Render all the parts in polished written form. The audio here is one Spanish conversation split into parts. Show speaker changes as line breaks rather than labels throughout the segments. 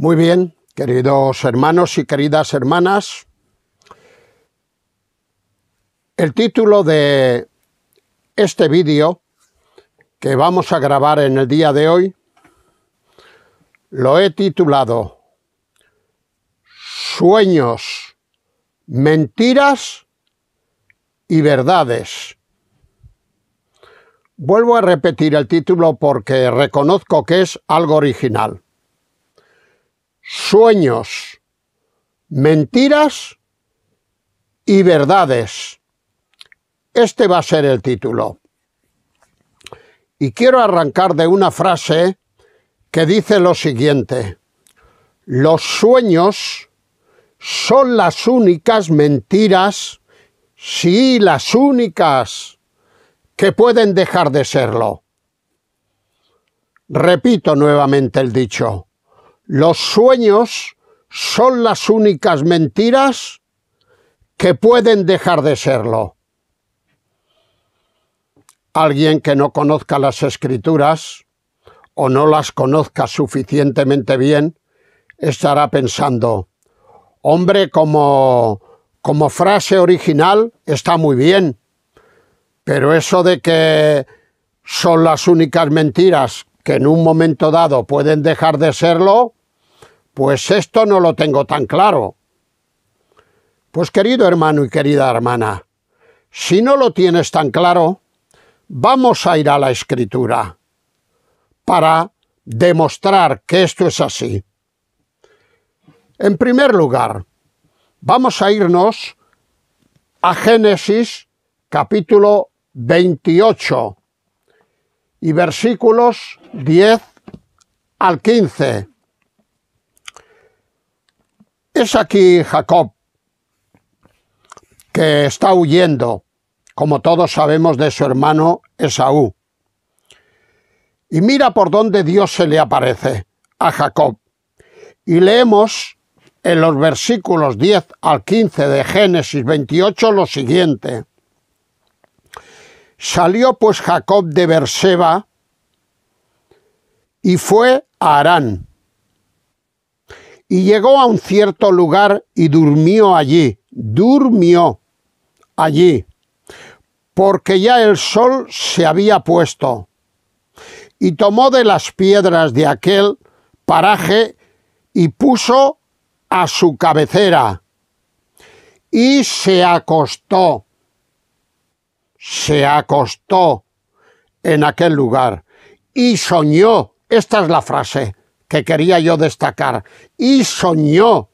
Muy bien, queridos hermanos y queridas hermanas, el título de este vídeo que vamos a grabar en el día de hoy lo he titulado Sueños, mentiras y verdades. Vuelvo a repetir el título porque reconozco que es algo original. Sueños, mentiras y verdades. Este va a ser el título. Y quiero arrancar de una frase que dice lo siguiente: los sueños son las únicas mentiras, sí, las únicas, que pueden dejar de serlo. Repito nuevamente el dicho: los sueños son las únicas mentiras que pueden dejar de serlo. Alguien que no conozca las Escrituras o no las conozca suficientemente bien estará pensando: hombre, como frase original está muy bien, pero eso de que son las únicas mentiras que en un momento dado pueden dejar de serlo, pues esto no lo tengo tan claro. Pues querido hermano y querida hermana, si no lo tienes tan claro, vamos a ir a la Escritura para demostrar que esto es así. En primer lugar, vamos a irnos a Génesis capítulo 28 y versículos 10 al 15. Es aquí Jacob, que está huyendo, como todos sabemos, de su hermano Esaú. Y mira por dónde Dios se le aparece a Jacob. Y leemos en los versículos 10 al 15 de Génesis 28 lo siguiente: salió pues Jacob de Berseba y fue a Harán. Y llegó a un cierto lugar y durmió allí, porque ya el sol se había puesto. Y tomó de las piedras de aquel paraje y puso a su cabecera, y se acostó en aquel lugar, y soñó. Esta es la frase que quería yo destacar: y soñó.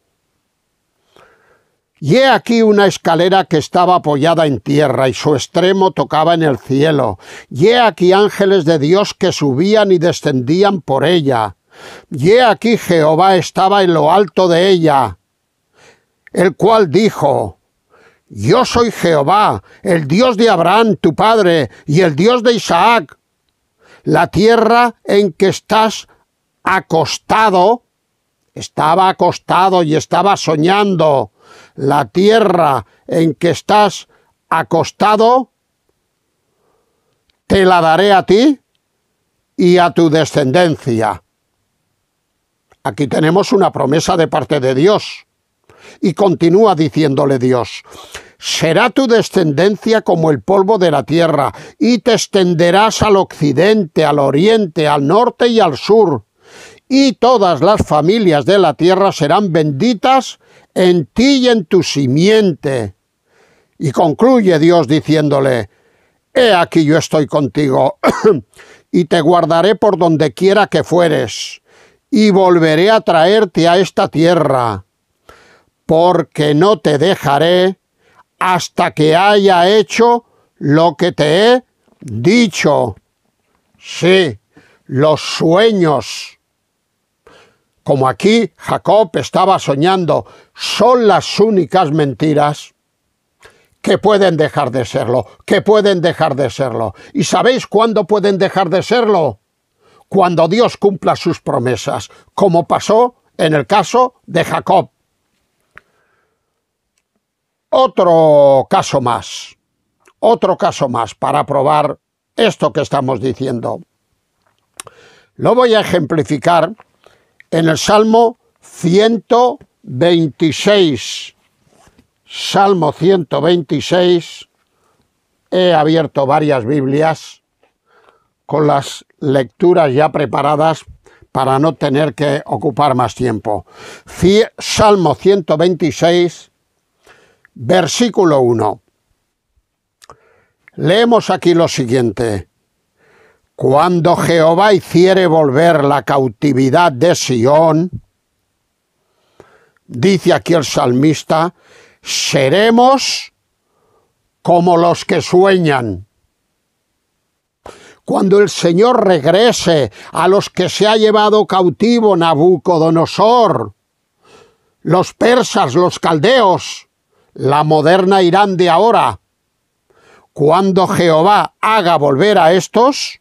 Y he aquí una escalera que estaba apoyada en tierra, y su extremo tocaba en el cielo. Y he aquí ángeles de Dios que subían y descendían por ella. Y he aquí Jehová estaba en lo alto de ella, el cual dijo: yo soy Jehová, el Dios de Abraham, tu padre, y el Dios de Isaac. La tierra en que estás acostado, estaba acostado y estaba soñando. La tierra en que estás acostado, te la daré a ti y a tu descendencia. Aquí tenemos una promesa de parte de Dios. Y continúa diciéndole Dios: será tu descendencia como el polvo de la tierra, y te extenderás al occidente, al oriente, al norte y al sur. Y todas las familias de la tierra serán benditas en ti y en tu simiente. Y concluye Dios diciéndole: he aquí yo estoy contigo, y te guardaré por donde quiera que fueres, y volveré a traerte a esta tierra, porque no te dejaré hasta que haya hecho lo que te he dicho. Sí, los sueños, como aquí Jacob estaba soñando, son las únicas mentiras que pueden dejar de serlo, ¿Y sabéis cuándo pueden dejar de serlo? Cuando Dios cumpla sus promesas, como pasó en el caso de Jacob. Otro caso más para probar esto que estamos diciendo. Lo voy a ejemplificar en el Salmo 126. Salmo 126. He abierto varias Biblias con las lecturas ya preparadas para no tener que ocupar más tiempo. Salmo 126, versículo 1. Leemos aquí lo siguiente. Cuando Jehová hiciere volver la cautividad de Sión, dice aquí el salmista, seremos como los que sueñan. Cuando el Señor regrese a los que se ha llevado cautivo Nabucodonosor, los persas, los caldeos, la moderna Irán de ahora, cuando Jehová haga volver a estos,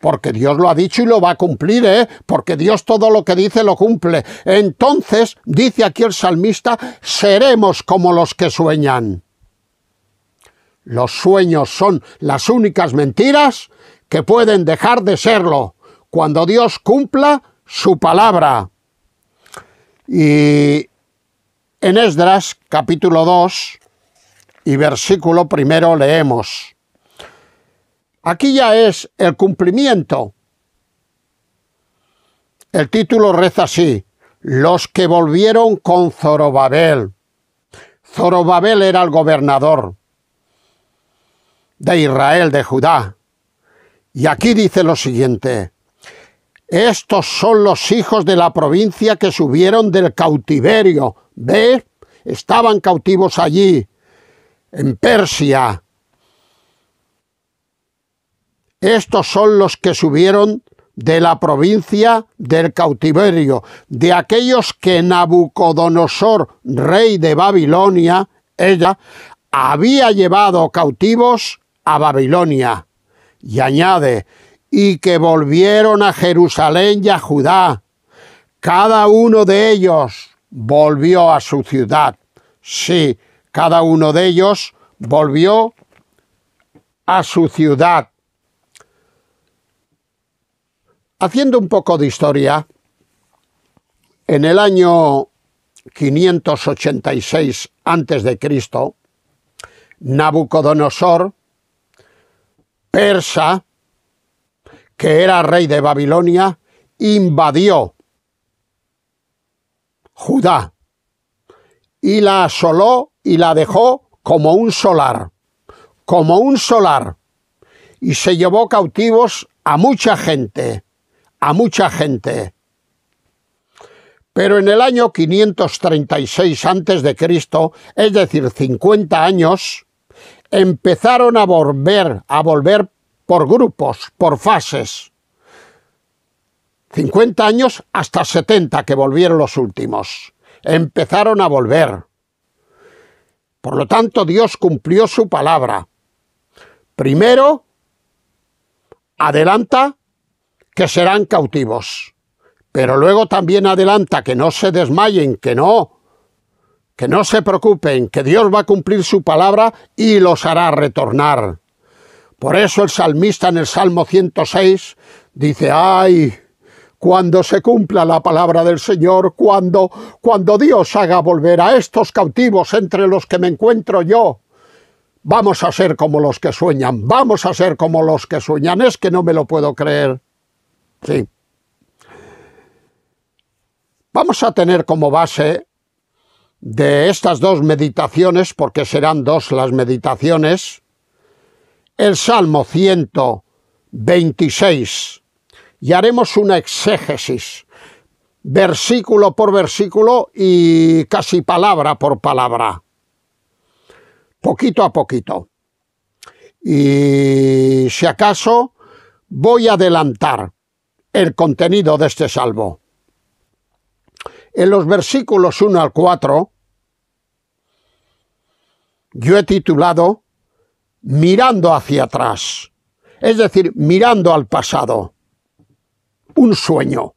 porque Dios lo ha dicho y lo va a cumplir, porque Dios todo lo que dice lo cumple. Entonces, dice aquí el salmista, seremos como los que sueñan. Los sueños son las únicas mentiras que pueden dejar de serlo cuando Dios cumpla su palabra. Y en Esdras, capítulo 2 y versículo 1 leemos. Aquí ya es el cumplimiento. El título reza así, los que volvieron con Zorobabel. Zorobabel era el gobernador de Israel, de Judá. Y aquí dice lo siguiente, estos son los hijos de la provincia que subieron del cautiverio. ¿Ves? Estaban cautivos allí, en Persia. Estos son los que subieron de la provincia del cautiverio, de aquellos que Nabucodonosor, rey de Babilonia, ella, había llevado cautivos a Babilonia. Y añade, y que volvieron a Jerusalén y a Judá. Cada uno de ellos volvió a su ciudad. Sí, cada uno de ellos volvió a su ciudad. Haciendo un poco de historia, en el año 586 a.C., Nabucodonosor, persa, que era rey de Babilonia, invadió Judá y la asoló y la dejó como un solar, y se llevó cautivos a mucha gente, Pero en el año 536 a.C., es decir, 50 años, empezaron a volver por grupos, por fases. 50 años hasta 70, que volvieron los últimos. Empezaron a volver. Por lo tanto, Dios cumplió su palabra. Primero, adelanta que serán cautivos. Pero luego también adelanta que no se desmayen, que no se preocupen, que Dios va a cumplir su palabra y los hará retornar. Por eso el salmista en el Salmo 106 dice, ¡ay! Cuando se cumpla la palabra del Señor, cuando Dios haga volver a estos cautivos entre los que me encuentro yo, vamos a ser como los que sueñan, es que no me lo puedo creer. Sí. Vamos a tener como base de estas dos meditaciones, porque serán dos las meditaciones, el Salmo 126, y haremos una exégesis, versículo por versículo y casi palabra por palabra, poquito a poquito. Y si acaso voy a adelantar el contenido de este salmo. En los versículos 1 al 4, yo he titulado Mirando hacia atrás, es decir, mirando al pasado. Un sueño.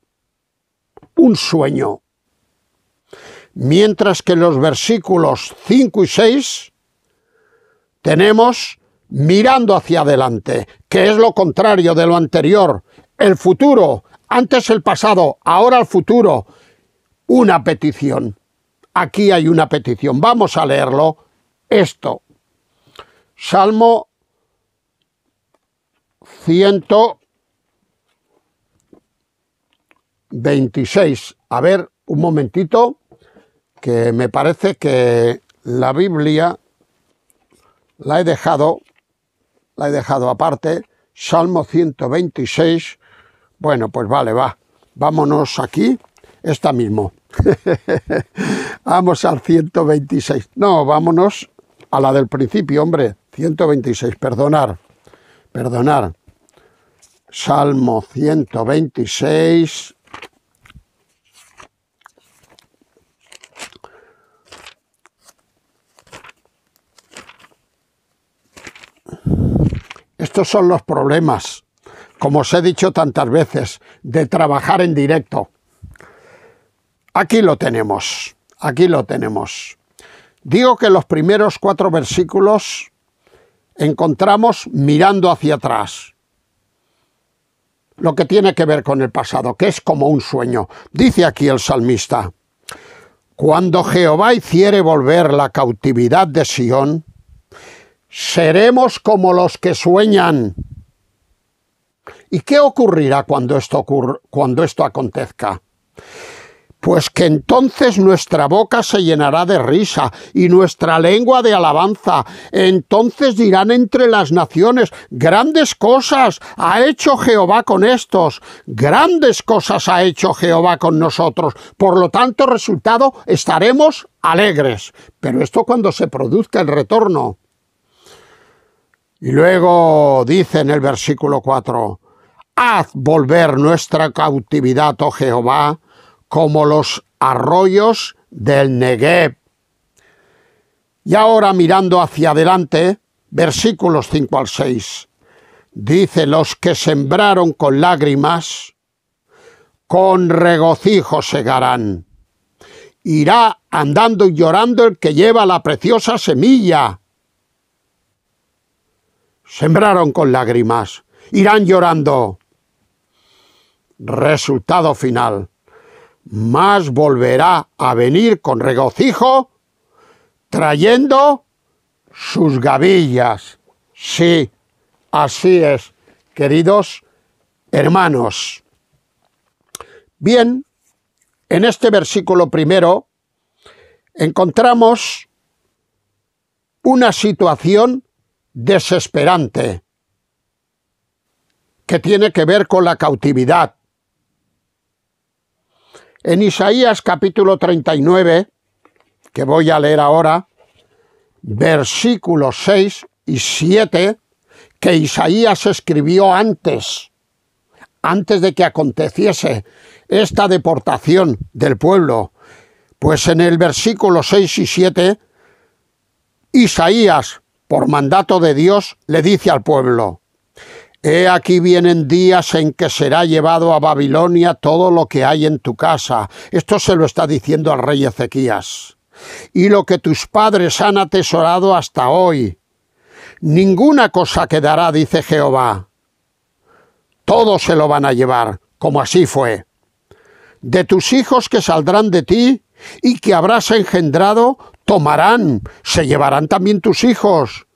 Mientras que en los versículos 5 y 6 tenemos mirando hacia adelante, que es lo contrario de lo anterior. El futuro, antes el pasado, ahora el futuro. una petición. Aquí hay una petición. Vamos a leerlo. Esto. Salmo 126. A ver, un momentito, que me parece que la Biblia la he dejado aparte. Salmo 126. Bueno, pues vale, vámonos aquí, esta mismo. Vamos al 126. No, vámonos a la del principio, hombre. 126, perdonar. Salmo 126. Estos son los problemas, como os he dicho tantas veces, de trabajar en directo. Aquí lo tenemos. Digo que los primeros 4 versículos encontramos mirando hacia atrás, lo que tiene que ver con el pasado, que es como un sueño. Dice aquí el salmista: cuando Jehová hiciere volver la cautividad de Sión, seremos como los que sueñan. ¿Y qué ocurrirá cuando esto acontezca? Pues que entonces nuestra boca se llenará de risa y nuestra lengua de alabanza. Entonces dirán entre las naciones: grandes cosas ha hecho Jehová con estos, grandes cosas ha hecho Jehová con nosotros. Por lo tanto, resultado, estaremos alegres. Pero esto cuando se produzca el retorno. Y luego dice en el versículo 4: haz volver nuestra cautividad, oh Jehová, como los arroyos del Negev. Y ahora, mirando hacia adelante, versículos 5 al 6, dice: los que sembraron con lágrimas, con regocijo segarán. Irá andando y llorando el que lleva la preciosa semilla. Sembraron con lágrimas, irán llorando. Resultado final: mas volverá a venir con regocijo, trayendo sus gavillas. Sí, así es, queridos hermanos. Bien, en este versículo primero encontramos una situación desesperante que tiene que ver con la cautividad. En Isaías capítulo 39, que voy a leer ahora, versículos 6 y 7, que Isaías escribió antes de que aconteciese esta deportación del pueblo, pues en el versículo 6 y 7, Isaías, por mandato de Dios, le dice al pueblo: he aquí vienen días en que será llevado a Babilonia todo lo que hay en tu casa. Esto se lo está diciendo al rey Ezequías. Y lo que tus padres han atesorado hasta hoy. Ninguna cosa quedará, dice Jehová. Todo se lo van a llevar, como así fue. De tus hijos que saldrán de ti y que habrás engendrado, tomarán, se llevarán también tus hijos,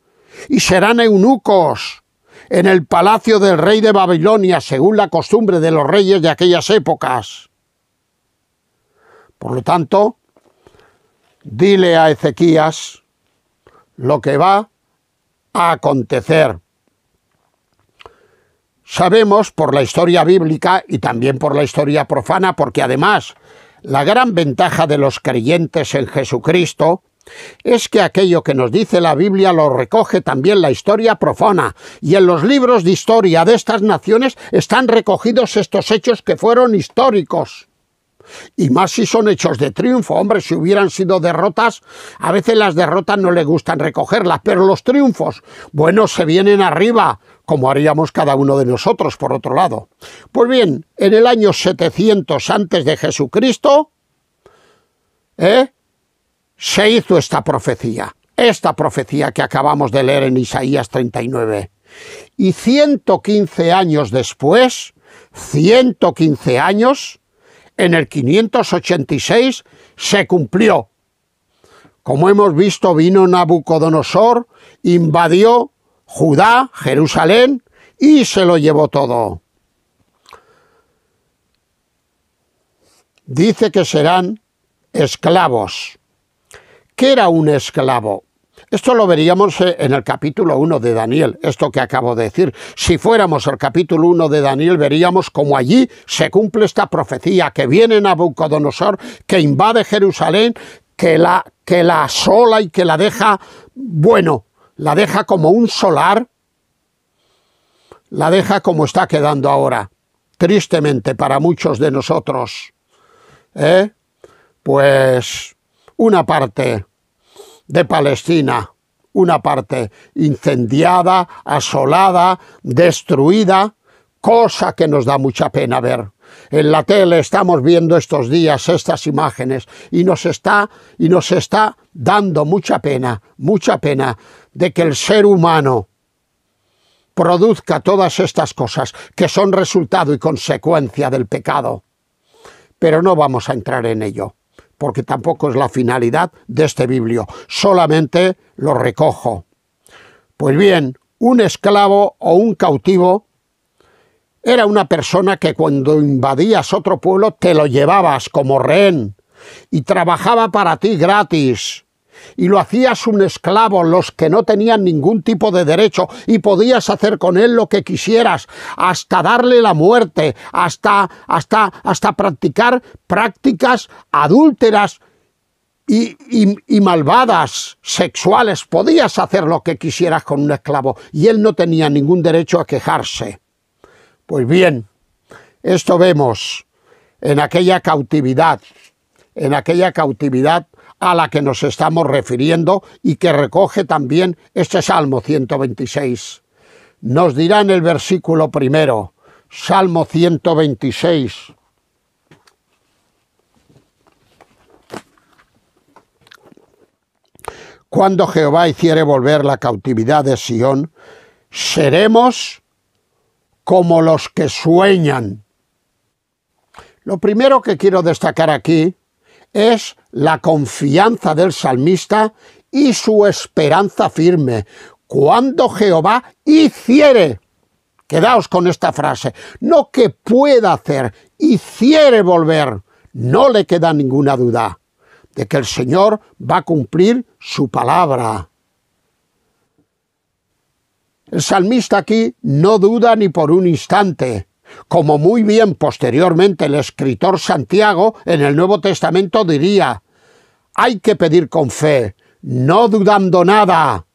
y serán eunucos en el palacio del rey de Babilonia, según la costumbre de los reyes de aquellas épocas. Por lo tanto, dile a Ezequías lo que va a acontecer. Sabemos por la historia bíblica y también por la historia profana, porque además la gran ventaja de los creyentes en Jesucristo es que aquello que nos dice la Biblia lo recoge también la historia profana, y en los libros de historia de estas naciones están recogidos estos hechos que fueron históricos. Y más si son hechos de triunfo. Hombre, si hubieran sido derrotas, a veces las derrotas no le gustan recogerlas, pero los triunfos, bueno, se vienen arriba, como haríamos cada uno de nosotros, por otro lado. Pues bien, en el año 700 antes de Jesucristo, se hizo esta profecía que acabamos de leer en Isaías 39. Y 115 años después, 115 años, en el 586 se cumplió. Como hemos visto, vino Nabucodonosor, invadió Judá, Jerusalén, y se lo llevó todo. Dice que serán esclavos. ¿Qué era un esclavo? Esto lo veríamos en el capítulo 1 de Daniel, esto que acabo de decir. Si fuéramos al capítulo 1 de Daniel, veríamos cómo allí se cumple esta profecía, que viene Nabucodonosor, que invade Jerusalén, que la asola y que la deja, bueno, la deja como un solar, la deja como está quedando ahora, tristemente para muchos de nosotros. Pues una parte de Palestina, una parte incendiada, asolada, destruida, cosa que nos da mucha pena ver. En la tele estamos viendo estos días estas imágenes y nos está dando mucha pena de que el ser humano produzca todas estas cosas que son resultado y consecuencia del pecado. Pero no vamos a entrar en ello, porque tampoco es la finalidad de este biblio, solamente lo recojo. Pues bien, un esclavo o un cautivo era una persona que cuando invadías otro pueblo te lo llevabas como rehén y trabajaba para ti gratis. Y lo hacías un esclavo, los que no tenían ningún tipo de derecho, y podías hacer con él lo que quisieras, hasta darle la muerte, hasta practicar prácticas adúlteras y malvadas, sexuales. Podías hacer lo que quisieras con un esclavo, y él no tenía ningún derecho a quejarse. Pues bien, esto vemos en aquella cautividad a la que nos estamos refiriendo y que recoge también este Salmo 126. Nos dirá en el versículo primero, Salmo 126. Cuando Jehová hiciere volver la cautividad de Sión, seremos como los que sueñan. Lo primero que quiero destacar aquí es la confianza del salmista y su esperanza firme. Cuando Jehová hiciere, quedaos con esta frase, no que pueda hacer, hiciere volver, no le queda ninguna duda de que el Señor va a cumplir su palabra. El salmista aquí no duda ni por un instante, como muy bien posteriormente el escritor Santiago en el Nuevo Testamento diría: hay que pedir con fe, no dudando nada.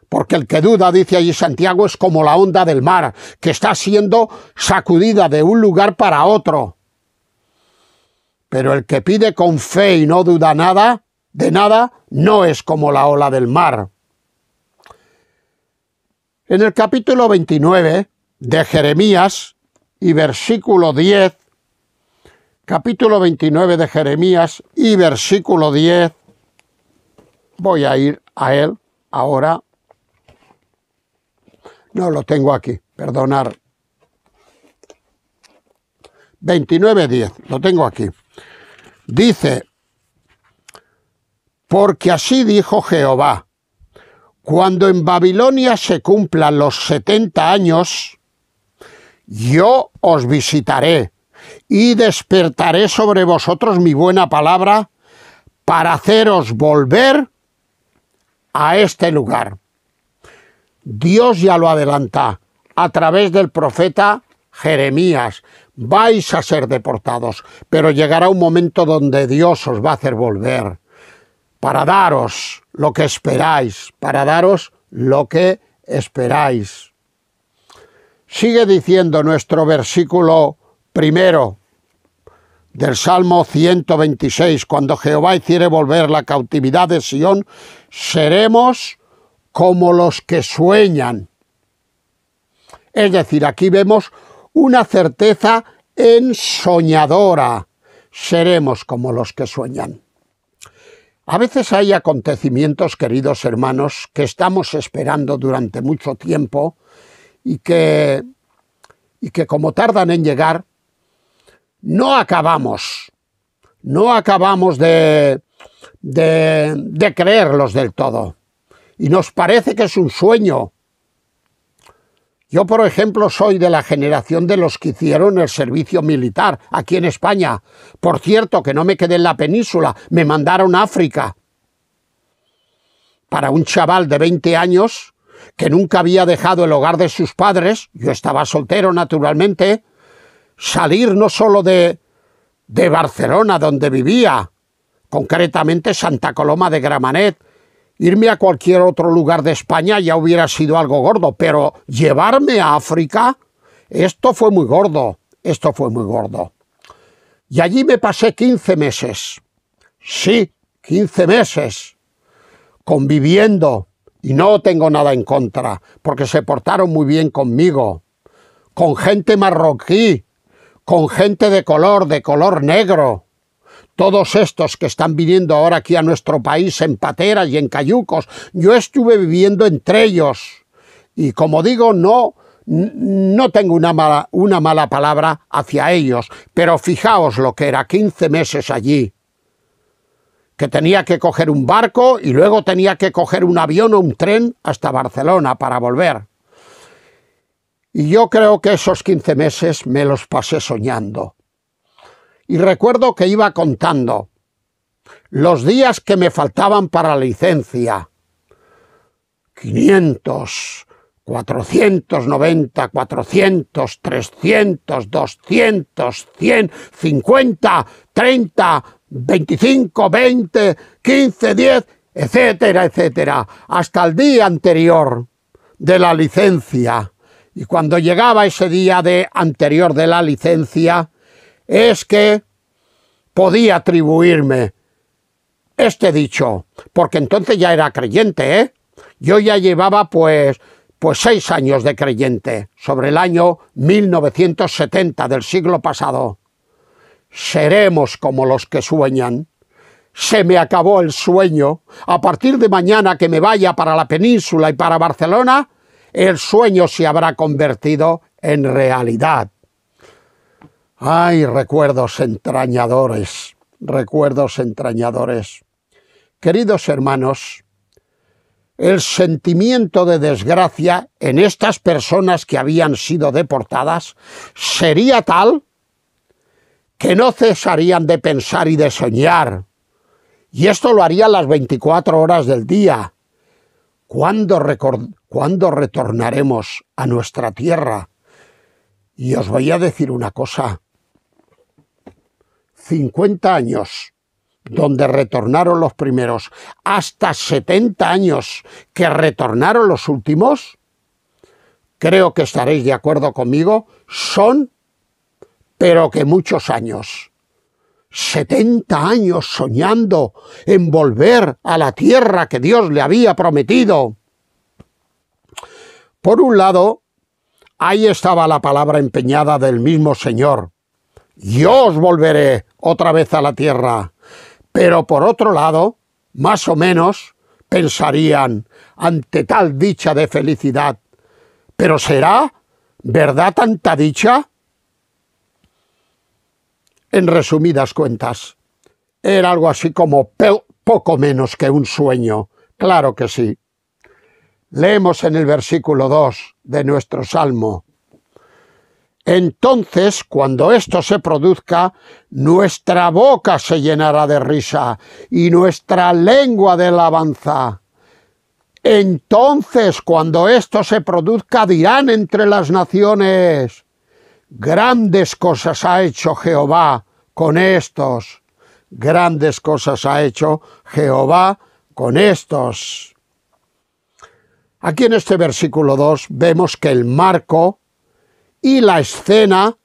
Porque el que duda, dice allí Santiago, es como la onda del mar, que está siendo sacudida de un lugar para otro. Pero el que pide con fe y no duda nada, de nada, no es como la ola del mar. En el capítulo 29 de Jeremías y versículo 10, capítulo 29 de Jeremías y versículo 10, voy a ir a él ahora. No, lo tengo aquí, perdonar. 29:10, lo tengo aquí. Dice: porque así dijo Jehová, cuando en Babilonia se cumplan los 70 años, yo os visitaré y despertaré sobre vosotros mi buena palabra para haceros volver a este lugar. Dios ya lo adelanta a través del profeta Jeremías. Vais a ser deportados, pero llegará un momento donde Dios os va a hacer volver para daros lo que esperáis, para daros lo que esperáis. Sigue diciendo nuestro versículo primero del Salmo 126, cuando Jehová hiciere volver la cautividad de Sión, seremos como los que sueñan. Es decir, aquí vemos una certeza ensoñadora. Seremos como los que sueñan. A veces hay acontecimientos, queridos hermanos, que estamos esperando durante mucho tiempo y que como tardan en llegar, no acabamos de creerlos del todo. Y nos parece que es un sueño. Yo, por ejemplo, soy de la generación de los que hicieron el servicio militar aquí en España. Por cierto, que no me quedé en la península, me mandaron a África. Para un chaval de 20 años, que nunca había dejado el hogar de sus padres, yo estaba soltero naturalmente, salir no solo de Barcelona, donde vivía, concretamente Santa Coloma de Gramenet, irme a cualquier otro lugar de España ya hubiera sido algo gordo, pero llevarme a África, esto fue muy gordo, esto fue muy gordo. Y allí me pasé 15 meses, sí, 15 meses, conviviendo, y no tengo nada en contra, porque se portaron muy bien conmigo, con gente marroquí, con gente de color negro, todos estos que están viniendo ahora aquí a nuestro país en pateras y en cayucos, yo estuve viviendo entre ellos. Y como digo, no tengo una mala palabra hacia ellos, pero fijaos lo que era 15 meses allí, que tenía que coger un barco y luego tenía que coger un avión o un tren hasta Barcelona para volver. Y yo creo que esos 15 meses me los pasé soñando. Y recuerdo que iba contando los días que me faltaban para la licencia. 500, 490, 400, 300, 200, 100, 50, 30, 25, 20, 15, 10, etcétera, etcétera, hasta el día anterior de la licencia. Y cuando llegaba ese día anterior de la licencia, es que podía atribuirme este dicho, porque entonces ya era creyente, ¿eh? Yo ya llevaba pues 6 años de creyente, sobre el año 1970 del siglo pasado. Seremos como los que sueñan. Se me acabó el sueño. A partir de mañana que me vaya para la península y para Barcelona, el sueño se habrá convertido en realidad. ¡Ay, recuerdos entrañadores! Recuerdos entrañadores. Queridos hermanos, el sentimiento de desgracia en estas personas que habían sido deportadas sería tal que no cesarían de pensar y de soñar. Y esto lo harían las 24 horas del día. ¿Cuándo retornaremos a nuestra tierra? Y os voy a decir una cosa. 50 años, donde retornaron los primeros, hasta 70 años que retornaron los últimos, creo que estaréis de acuerdo conmigo, son, pero que muchos años. 70 años soñando en volver a la tierra que Dios le había prometido. Por un lado, ahí estaba la palabra empeñada del mismo Señor. Yo os volveré otra vez a la tierra. Pero por otro lado, más o menos, pensarían ante tal dicha de felicidad. ¿Pero será verdad tanta dicha? En resumidas cuentas, era algo así como poco menos que un sueño. Claro que sí. Leemos en el versículo 2 de nuestro Salmo. Entonces, cuando esto se produzca, nuestra boca se llenará de risa y nuestra lengua de alabanza. Entonces, cuando esto se produzca, dirán entre las naciones, grandes cosas ha hecho Jehová con estos. Grandes cosas ha hecho Jehová con estos. Aquí en este versículo 2 vemos que el marco y la escena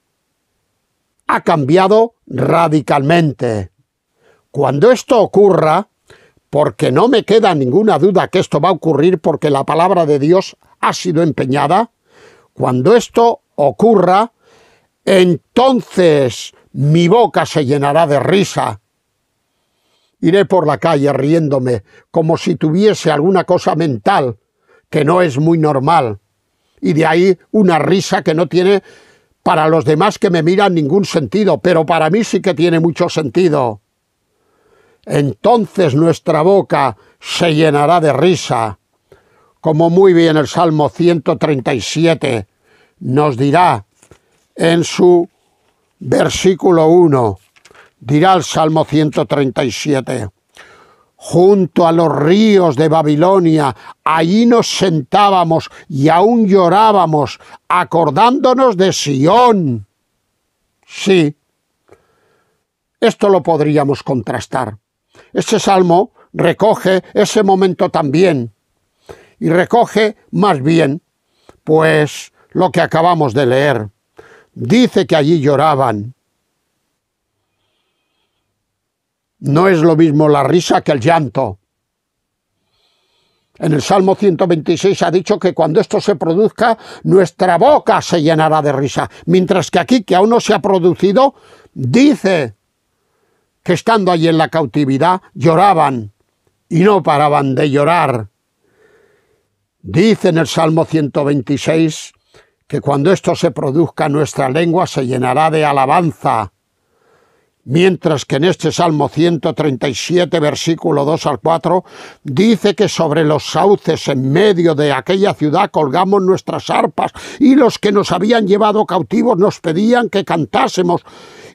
ha cambiado radicalmente. Cuando esto ocurra, porque no me queda ninguna duda que esto va a ocurrir porque la palabra de Dios ha sido empeñada, cuando esto ocurra, entonces mi boca se llenará de risa. Iré por la calle riéndome como si tuviese alguna cosa mental que no es muy normal. Y de ahí una risa que no tiene Para los demás que me miran ningún sentido, pero para mí sí que tiene mucho sentido. Entonces nuestra boca se llenará de risa, como muy bien el Salmo 137 nos dirá en su versículo 1, dirá el Salmo 137, junto a los ríos de Babilonia, allí nos sentábamos y aún llorábamos, acordándonos de Sión. Sí, esto lo podríamos contrastar. Este salmo recoge ese momento también, y recoge más bien, pues, lo que acabamos de leer. Dice que allí lloraban. No es lo mismo la risa que el llanto. En el Salmo 126 ha dicho que cuando esto se produzca, nuestra boca se llenará de risa. Mientras que aquí, que aún no se ha producido, dice que estando allí en la cautividad, lloraban y no paraban de llorar. Dice en el Salmo 126 que cuando esto se produzca, nuestra lengua se llenará de alabanza. Mientras que en este Salmo 137, versículo 2 al 4, dice que sobre los sauces en medio de aquella ciudad colgamos nuestras arpas, y los que nos habían llevado cautivos nos pedían que cantásemos,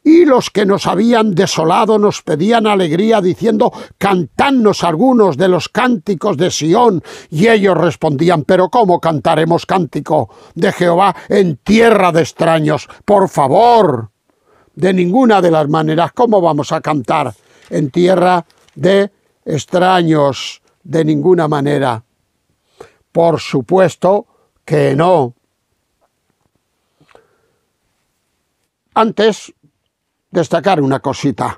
y los que nos habían desolado nos pedían alegría, diciendo, cantadnos algunos de los cánticos de Sión. Y ellos respondían, pero ¿cómo cantaremos cántico de Jehová en tierra de extraños? Por favor, de ninguna de las maneras. ¿Cómo vamos a cantar en tierra de extraños? De ninguna manera. Por supuesto que no. Antes, destacar una cosita,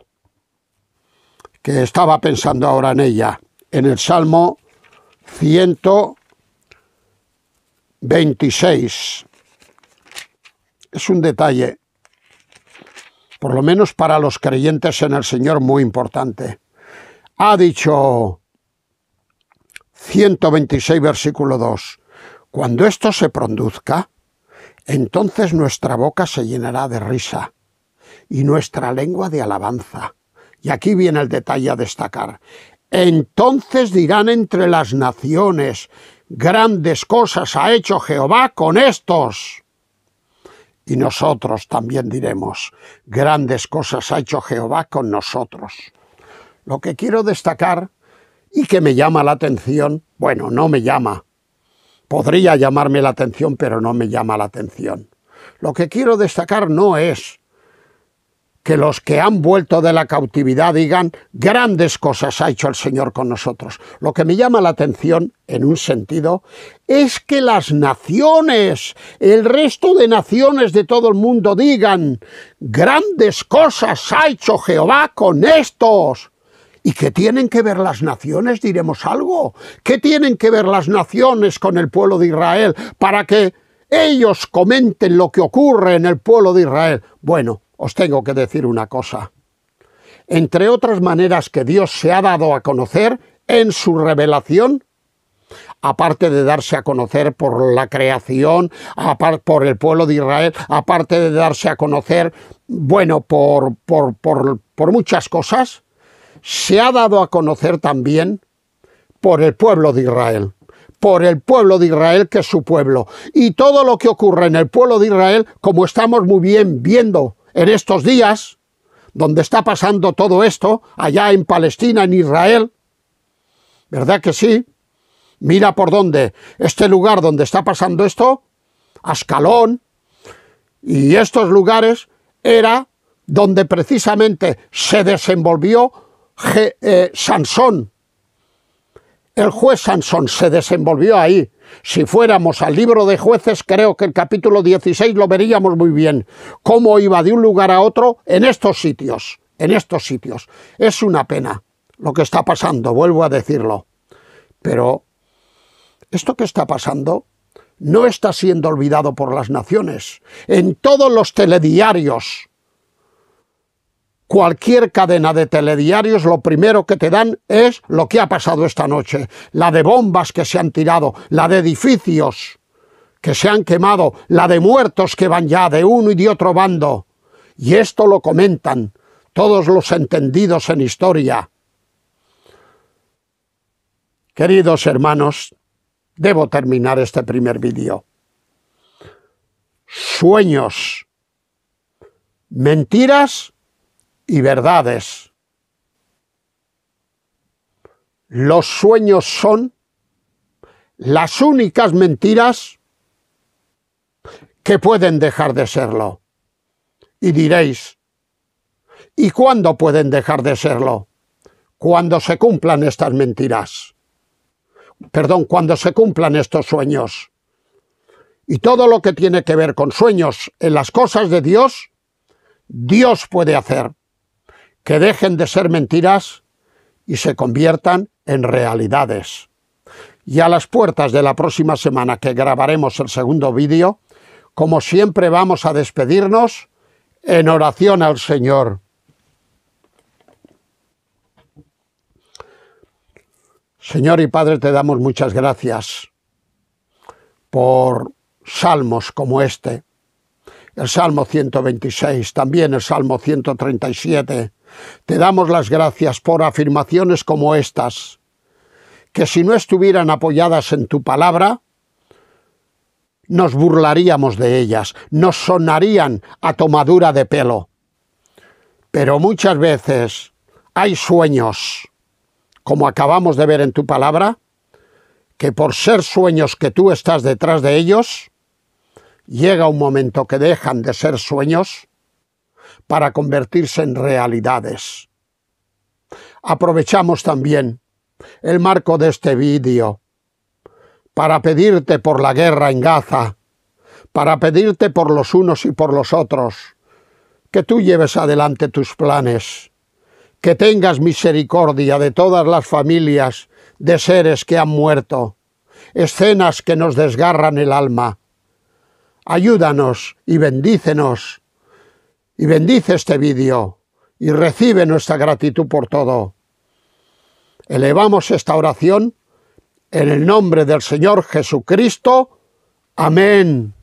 que estaba pensando ahora en ella, en el Salmo 126. Es un detalle, por lo menos para los creyentes en el Señor, muy importante. Ha dicho 126, versículo 2, cuando esto se produzca, entonces nuestra boca se llenará de risa y nuestra lengua de alabanza. Y aquí viene el detalle a destacar. Entonces dirán entre las naciones, grandes cosas ha hecho Jehová con estos. Y nosotros también diremos, grandes cosas ha hecho Jehová con nosotros. Lo que quiero destacar y que me llama la atención, bueno, no me llama, podría llamarme la atención, pero no me llama la atención. Lo que quiero destacar no es que los que han vuelto de la cautividad digan, grandes cosas ha hecho el Señor con nosotros. Lo que me llama la atención, en un sentido, es que las naciones, el resto de naciones de todo el mundo digan, grandes cosas ha hecho Jehová con estos. ¿Y qué tienen que ver las naciones? Diremos algo. ¿Qué tienen que ver las naciones con el pueblo de Israel para que ellos comenten lo que ocurre en el pueblo de Israel? Bueno, os tengo que decir una cosa. Entre otras maneras que Dios se ha dado a conocer en su revelación, aparte de darse a conocer por la creación, por el pueblo de Israel, aparte de darse a conocer, bueno, por muchas cosas, se ha dado a conocer también por el pueblo de Israel. Por el pueblo de Israel, que es su pueblo. Y todo lo que ocurre en el pueblo de Israel, como estamos muy bien viendo en estos días, donde está pasando todo esto, allá en Palestina, en Israel, ¿verdad que sí? Mira por dónde, este lugar donde está pasando esto, Ascalón, y estos lugares, era donde precisamente se desenvolvió Sansón. El juez Sansón se desenvolvió ahí. Si fuéramos al libro de Jueces, creo que el capítulo 16 lo veríamos muy bien, cómo iba de un lugar a otro en estos sitios, Es una pena lo que está pasando, vuelvo a decirlo. Pero esto que está pasando no está siendo olvidado por las naciones. En todos los telediarios, cualquier cadena de telediarios, lo primero que te dan es lo que ha pasado esta noche. La de bombas que se han tirado, la de edificios que se han quemado, la de muertos que van ya de uno y de otro bando. Y esto lo comentan todos los entendidos en historia. Queridos hermanos, debo terminar este primer vídeo. Sueños, mentiras y verdades. Los sueños son las únicas mentiras que pueden dejar de serlo. Y diréis, ¿y cuándo pueden dejar de serlo? Cuando se cumplan estas mentiras. Perdón, cuando se cumplan estos sueños. Y todo lo que tiene que ver con sueños en las cosas de Dios, Dios puede hacer que dejen de ser mentiras y se conviertan en realidades. Y a las puertas de la próxima semana que grabaremos el segundo vídeo, como siempre vamos a despedirnos en oración al Señor. Señor y Padre, te damos muchas gracias por salmos como este, el Salmo 126, también el Salmo 137. Te damos las gracias por afirmaciones como estas, que si no estuvieran apoyadas en tu palabra, nos burlaríamos de ellas, nos sonarían a tomadura de pelo. Pero muchas veces hay sueños, como acabamos de ver en tu palabra, que por ser sueños que tú estás detrás de ellos, llega un momento que dejan de ser sueños para convertirse en realidades. Aprovechamos también el marco de este vídeo para pedirte por la guerra en Gaza, para pedirte por los unos y por los otros, que tú lleves adelante tus planes, que tengas misericordia de todas las familias de seres que han muerto, escenas que nos desgarran el alma. Ayúdanos y bendícenos, y bendice este vídeo, y recibe nuestra gratitud por todo. Elevamos esta oración en el nombre del Señor Jesucristo. Amén.